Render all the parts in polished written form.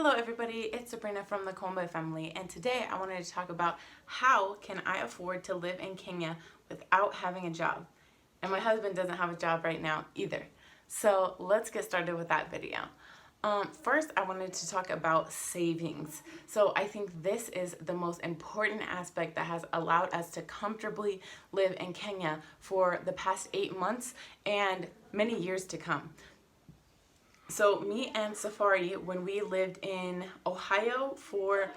Hello everybody, it's Sabrina from the Kombe family, and today I wanted to talk about how can I afford to live in Kenya without having a job. And my husband doesn't have a job right now either. So let's get started with that video. First, I wanted to talk about savings. So I think this is the most important aspect that has allowed us to comfortably live in Kenya for the past 8 months and many years to come. So me and Safari, when we lived in Ohio for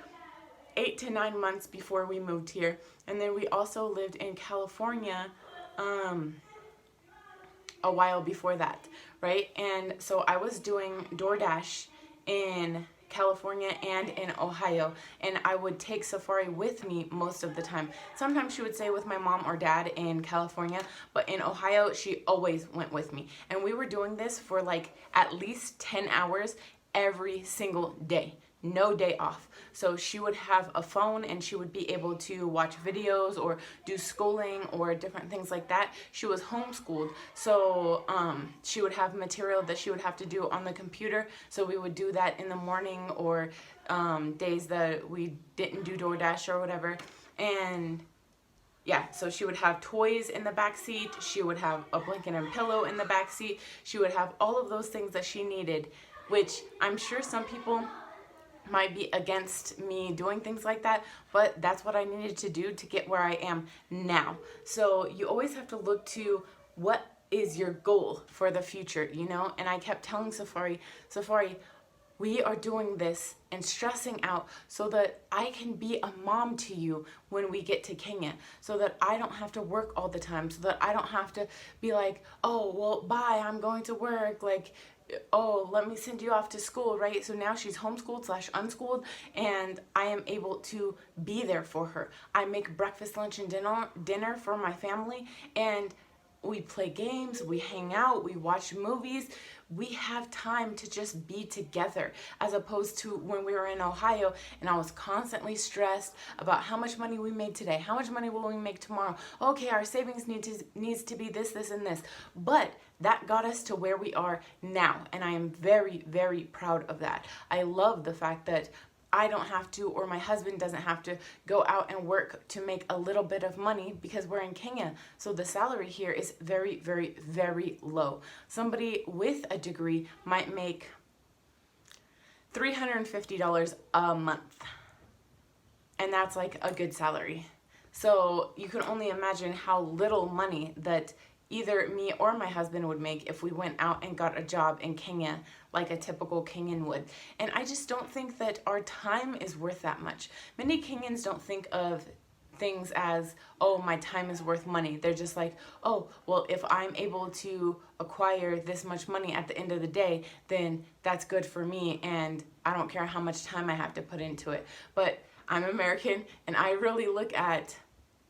8 to 9 months before we moved here, and then we also lived in California a while before that, right? And so I was doing DoorDash in California and in Ohio, and I would take Safari with me most of the time. Sometimes she would stay with my mom or dad in California, but in Ohio she always went with me, and we were doing this for like at least 10 hours every single day, no day off. So she would have a phone and she would be able to watch videos or do schooling or different things like that. She was homeschooled, so she would have material that she would have to do on the computer. So we would do that in the morning or days that we didn't do DoorDash or whatever. And yeah, so she would have toys in the back seat. She would have a blanket and pillow in the back seat. She would have all of those things that she needed, which I'm sure some people might be against me doing things like that, but that's what I needed to do to get where I am now. So you always have to look to what is your goal for the future, you know? And I kept telling Safari, we are doing this and stressing out so that I can be a mom to you when we get to Kenya, so that I don't have to work all the time, so that I don't have to be like, oh, well, bye, I'm going to work, like, oh, let me send you off to school, right? So now she's homeschooled / unschooled, and I am able to be there for her. I make breakfast, lunch, and dinner for my family, and we play games, we hang out, we watch movies. We have time to just be together, as opposed to when we were in Ohio and I was constantly stressed about how much money we made today, how much money will we make tomorrow. Okay, our savings needs to be this, and this. But that got us to where we are now, and I am very, very proud of that. I love the fact that I don't have to, or my husband doesn't have to go out and work to make a little bit of money because we're in Kenya. So the salary here is very, very, very low. Somebody with a degree might make $350 a month, and that's like a good salary. So you can only imagine how little money that either me or my husband would make if we went out and got a job in Kenya like a typical Kenyan would. And I just don't think that our time is worth that much. Many Kenyans don't think of things as, oh, my time is worth money. They're just like, oh, well, if I'm able to acquire this much money at the end of the day, then that's good for me, and I don't care how much time I have to put into it. But I'm American, and I really look at,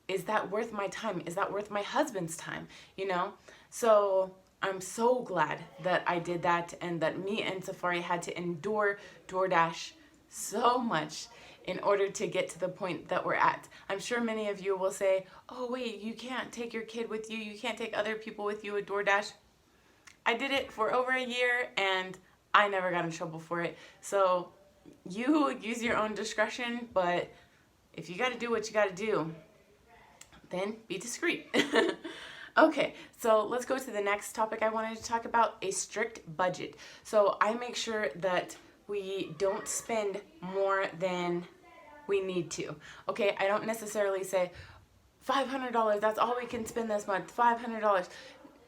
is that worth my time? Is that worth my husband's time? You know? So I'm so glad that I did that, and that me and Safari had to endure DoorDash so much in order to get to the point that we're at. I'm sure many of you will say, oh wait, you can't take your kid with you. You can't take other people with you with DoorDash. I did it for over a year and I never got in trouble for it. So you use your own discretion, but if you gotta do what you gotta do, then be discreet. Okay, so let's go to the next topic I wanted to talk about, a strict budget. So I make sure that we don't spend more than we need to. Okay, I don't necessarily say $500, that's all we can spend this month, $500,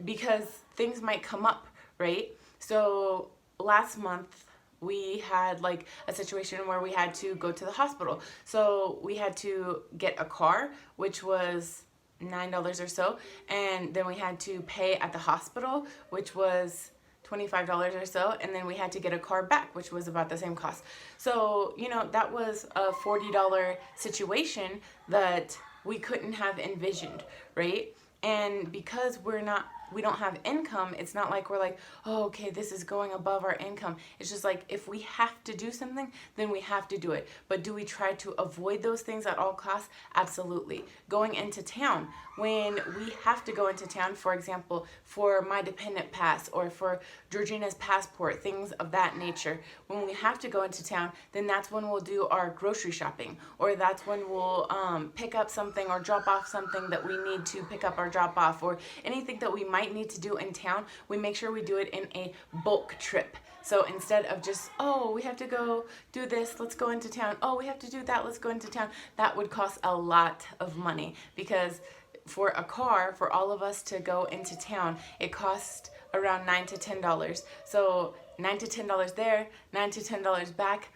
because things might come up, right? So last month we had like a situation where we had to go to the hospital. So we had to get a car, which was $9 or so, and then we had to pay at the hospital, which was $25 or so, and then we had to get a car back, which was about the same cost. So, you know, that was a $40 situation that we couldn't have envisioned, right? And because we're not we don't have income, it's not like we're like, oh, okay, this is going above our income. It's just like, if we have to do something, then we have to do it. But do we try to avoid those things at all costs? Absolutely. Going into town, when we have to go into town, for example, for my dependent pass or for Georgina's passport, things of that nature, when we have to go into town, then that's when we'll do our grocery shopping, or that's when we'll pick up something or drop off something that we need to pick up or drop off, or anything that we might need to do in town. We make sure we do it in a bulk trip. So instead of just, oh, we have to go do this, let's go into town. Oh, we have to do that, let's go into town. That would cost a lot of money, because for a car, for all of us to go into town, it costs around $9 to $10. So $9 to $10 there, $9 to $10 back.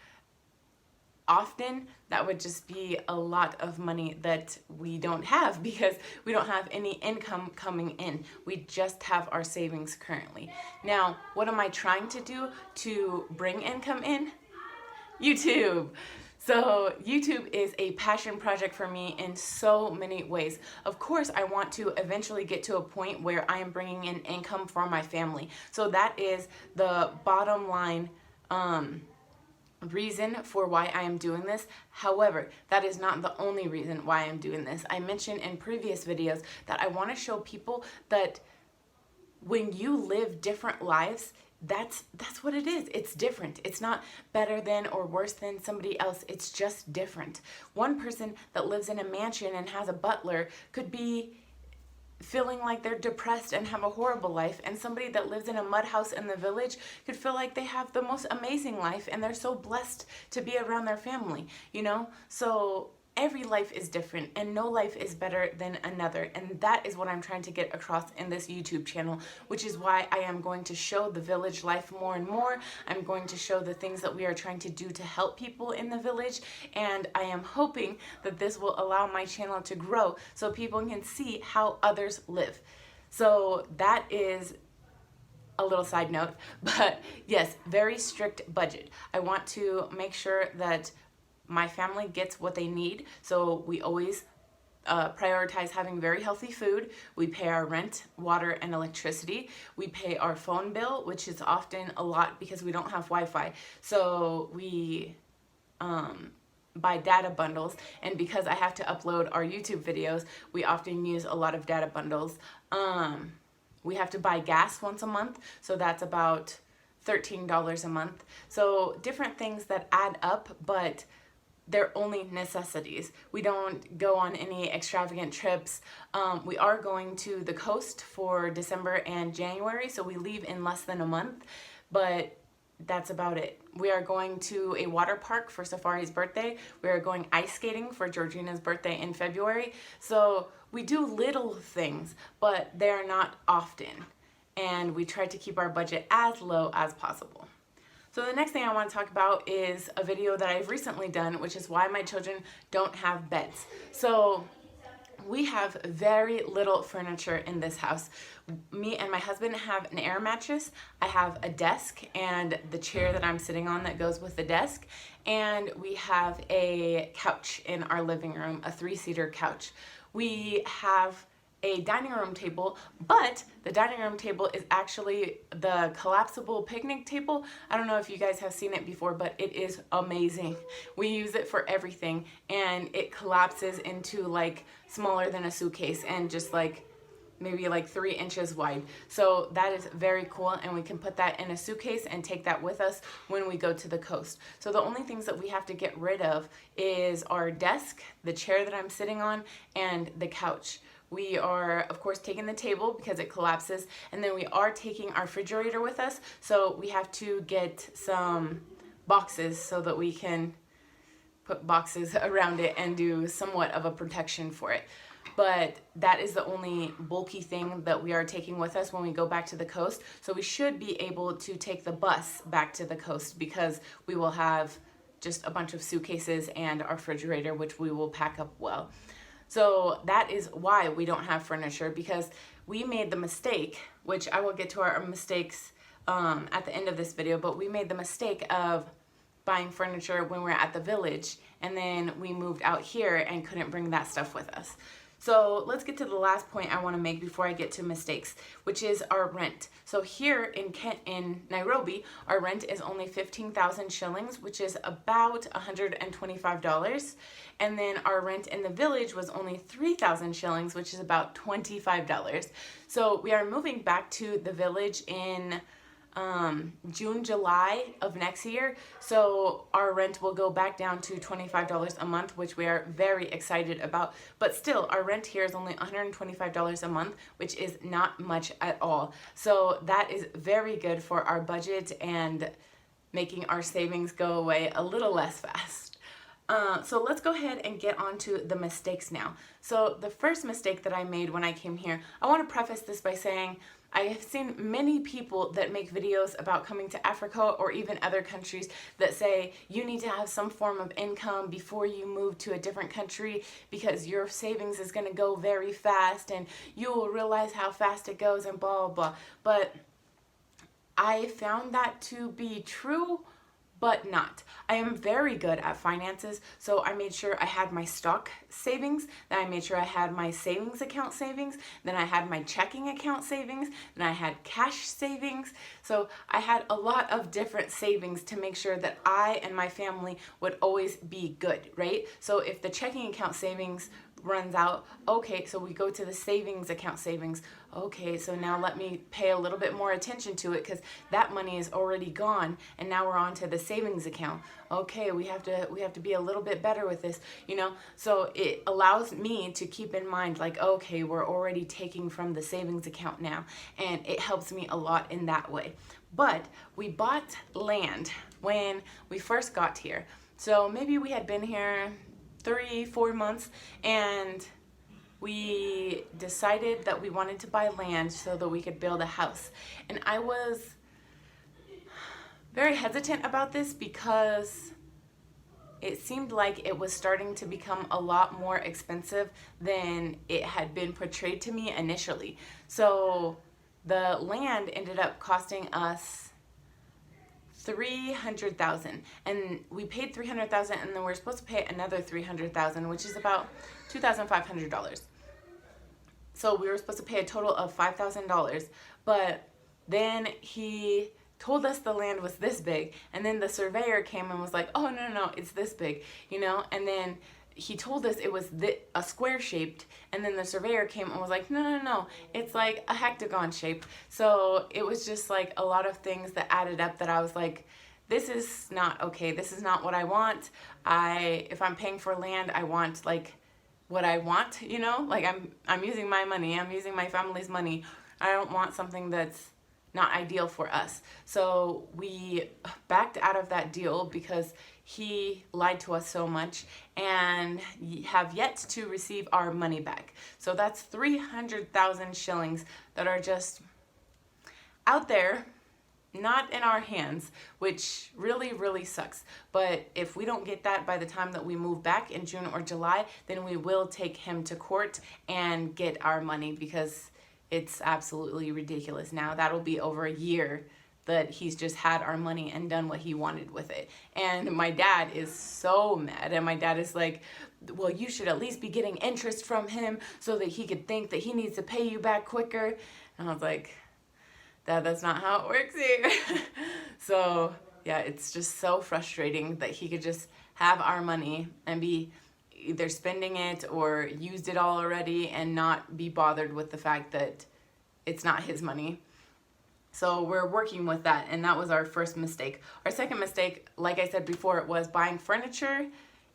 Often that would just be a lot of money that we don't have, because we don't have any income coming in. We just have our savings currently. Now, what am I trying to do to bring income in? YouTube. So YouTube is a passion project for me in so many ways. Of course, I want to eventually get to a point where I am bringing in income for my family. So that is the bottom line reason for why I am doing this. However, that is not the only reason why I'm doing this. I mentioned in previous videos that I want to show people that when you live different lives, that's what it is. It's different. It's not better than or worse than somebody else. It's just different. One person that lives in a mansion and has a butler could be feeling like they're depressed and have a horrible life, and somebody that lives in a mud house in the village could feel like they have the most amazing life and they're so blessed to be around their family, you know? So every life is different, and no life is better than another, and that is what I'm trying to get across in this YouTube channel, which is why I am going to show the village life more and more. I'm going to show the things that we are trying to do to help people in the village, and I am hoping that this will allow my channel to grow so people can see how others live. So that is a little side note, but yes, very strict budget. I want to make sure that my family gets what they need, so we always prioritize having very healthy food. We pay our rent, water, and electricity. We pay our phone bill, which is often a lot because we don't have Wi-Fi. So we buy data bundles, and because I have to upload our YouTube videos, we often use a lot of data bundles. We have to buy gas once a month, so that's about $13 a month. So different things that add up, but they're only necessities. We don't go on any extravagant trips. We are going to the coast for December and January, so we leave in less than a month, but that's about it. We are going to a water park for Safari's birthday. We are going ice skating for Georgina's birthday in February. So we do little things, but they are not often, and we try to keep our budget as low as possible. So the next thing I want to talk about is a video that I've recently done, which is why my children don't have beds. So we have very little furniture in this house. Me and my husband have an air mattress. I have a desk and the chair that I'm sitting on that goes with the desk. And we have a couch in our living room, a 3-seater couch. We have a dining room table, but the dining room table is actually the collapsible picnic table. I don't know if you guys have seen it before, but it is amazing. We use it for everything, and it collapses into like smaller than a suitcase and just like maybe like 3 inches wide. So that is very cool, and we can put that in a suitcase and take that with us when we go to the coast. So the only things that we have to get rid of is our desk, the chair that I'm sitting on, and the couch. We are, of course, taking the table because it collapses, and then we are taking our refrigerator with us, so we have to get some boxes so that we can put boxes around it and do somewhat of a protection for it. But that is the only bulky thing that we are taking with us when we go back to the coast. So we should be able to take the bus back to the coast because we will have just a bunch of suitcases and our refrigerator, which we will pack up well. So that is why we don't have furniture, because we made the mistake, which I will get to our mistakes at the end of this video, but we made the mistake of buying furniture when we were at the village, and then we moved out here and couldn't bring that stuff with us. So let's get to the last point I want to make before I get to mistakes, which is our rent. So here in Nairobi, our rent is only 15,000 shillings, which is about $125. And then our rent in the village was only 3,000 shillings, which is about $25. So we are moving back to the village in June, July of next year. So our rent will go back down to $25 a month, which we are very excited about. But still, our rent here is only $125 a month, which is not much at all. So that is very good for our budget and making our savings go away a little less fast. So let's go ahead and get on to the mistakes now. So the first mistake that I made when I came here, I want to preface this by saying I have seen many people that make videos about coming to Africa or even other countries that say you need to have some form of income before you move to a different country because your savings is going to go very fast and you will realize how fast it goes and blah, blah, blah. But I found that to be true, but not. I am very good at finances, so I made sure I had my stock savings, then I made sure I had my savings account savings, then I had my checking account savings, then I had cash savings. So I had a lot of different savings to make sure that I and my family would always be good, right? So if the checking account savings runs out, okay, so we go to the savings account savings. Okay, so now let me pay a little bit more attention to it because that money is already gone, and now we're on to the savings account. Okay, we have to be a little bit better with this, you know? So it allows me to keep in mind, like, okay, we're already taking from the savings account now, and it helps me a lot in that way. But we bought land when we first got here. So maybe we had been here 3-4 months, and we decided that we wanted to buy land so that we could build a house. And I was very hesitant about this because it seemed like it was starting to become a lot more expensive than it had been portrayed to me initially. So the land ended up costing us $300,000, and we paid $300,000, and then we're supposed to pay another $300,000, which is about $2,500. So we were supposed to pay a total of $5,000, but then he told us the land was this big, and then the surveyor came and was like, oh, no, it's this big, you know, and then he told us it was a square shaped, and then the surveyor came and was like, no, it's like a hectagon shape. So it was just like a lot of things that added up that I was like, this is not okay. This is not what I want. If I'm paying for land, I want like what I want, you know, like I'm using my money. I'm using my family's money. I don't want something that's not ideal for us. So we backed out of that deal because he lied to us so much and have yet to receive our money back. So that's 300,000 shillings that are just out there, not in our hands, which really, really sucks. But if we don't get that by the time that we move back in June or July, then we will take him to court and get our money because it's absolutely ridiculous now. That'll be over a year that he's just had our money and done what he wanted with it. And my dad is so mad. And my dad is like, well, you should at least be getting interest from him so that he could think that he needs to pay you back quicker. And I was like, Dad, that's not how it works here. So yeah, it's just so frustrating that he could just have our money and be either spending it or used it all already and not be bothered with the fact that it's not his money. So we're working with that, and that was our first mistake. Our second mistake, like I said before, was buying furniture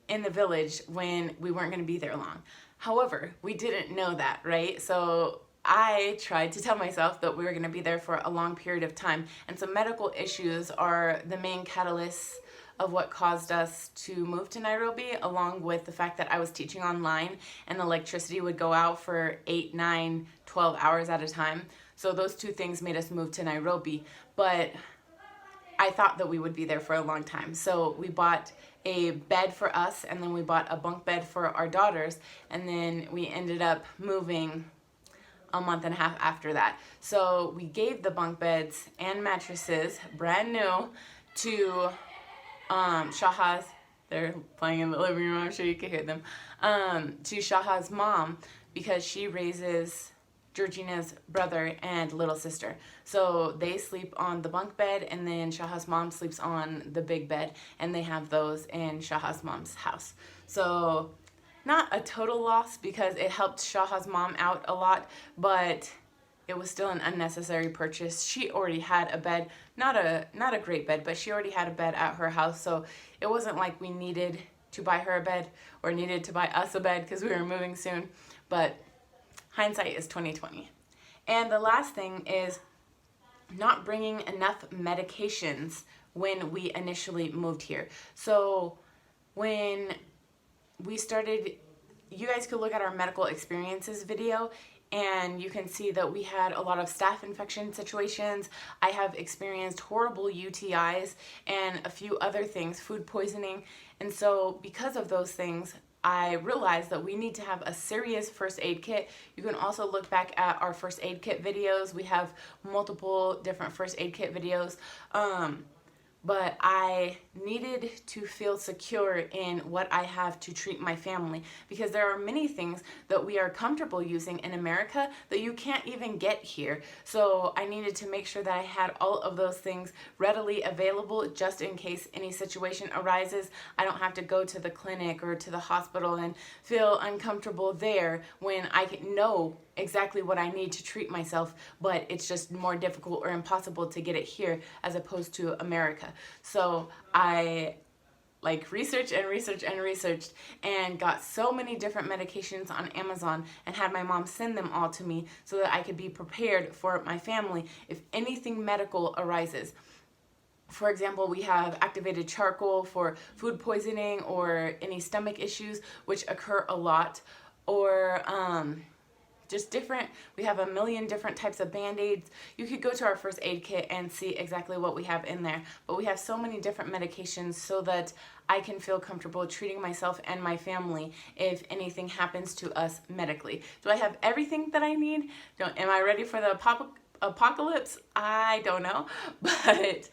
in the village when we weren't going to be there long. However, we didn't know that, right? So I tried to tell myself that we were going to be there for a long period of time, and some medical issues are the main catalysts of what caused us to move to Nairobi, along with the fact that I was teaching online and the electricity would go out for 8, 9, 12 hours at a time. So those two things made us move to Nairobi, but I thought that we would be there for a long time. So we bought a bed for us, and then we bought a bunk bed for our daughters, and then we ended up moving a month and a half after that. So we gave the bunk beds and mattresses, brand new, to Shaha's, they're playing in the living room, I'm sure you can hear them, to Shaha's mom because she raises Georgina's brother and little sister. So they sleep on the bunk bed, and then Shaha's mom sleeps on the big bed, and they have those in Shaha's mom's house. So not a total loss because it helped Shaha's mom out a lot, but it was still an unnecessary purchase. She already had a bed, not a great bed, but she already had a bed at her house, so it wasn't like we needed to buy her a bed or needed to buy us a bed because we were moving soon. But hindsight is 2020. And the last thing is not bringing enough medications when we initially moved here. So when we started, you guys could look at our medical experiences video and you can see that we had a lot of staph infection situations. I have experienced horrible UTIs and a few other things, food poisoning. And so because of those things, I realized that we need to have a serious first aid kit. You can also look back at our first aid kit videos. We have multiple different first aid kit videos. But I needed to feel secure in what I have to treat my family, because there are many things that we are comfortable using in America that you can't even get here. So I needed to make sure that I had all of those things readily available just in case any situation arises. I don't have to go to the clinic or to the hospital and feel uncomfortable there when I can know exactly what I need to treat myself, but it's just more difficult or impossible to get it here as opposed to America. So I researched and got so many different medications on Amazon and had my mom send them all to me so that I could be prepared for my family if anything medical arises. For example, we have activated charcoal for food poisoning or any stomach issues, which occur a lot, or just different. We have a million different types of Band-Aids. You could go to our first aid kit and see exactly what we have in there. But we have so many different medications so that I can feel comfortable treating myself and my family if anything happens to us medically. Do I have everything that I need? Am I ready for the apocalypse? I don't know. But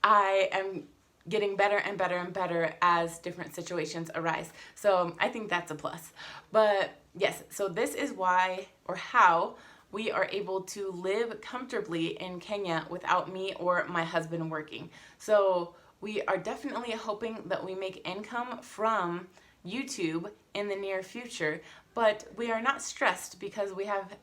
I am getting better and better and better as different situations arise. So I think that's a plus. But yes, so this is why or how we are able to live comfortably in Kenya without me or my husband working. So we are definitely hoping that we make income from YouTube in the near future, but we are not stressed because we have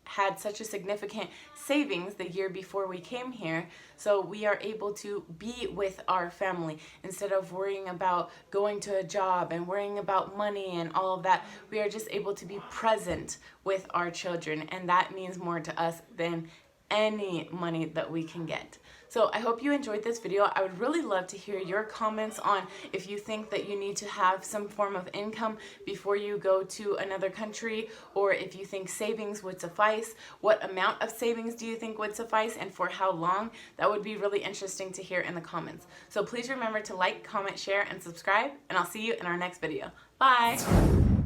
had such a significant savings the year before we came here, so we are able to be with our family instead of worrying about going to a job and worrying about money and all of that. We are just able to be present with our children, and that means more to us than any money that we can get. So I hope you enjoyed this video. I would really love to hear your comments on if you think that you need to have some form of income before you go to another country, or if you think savings would suffice. What amount of savings do you think would suffice, and for how long? That would be really interesting to hear in the comments. So please remember to like, comment, share, and subscribe, and I'll see you in our next video. Bye!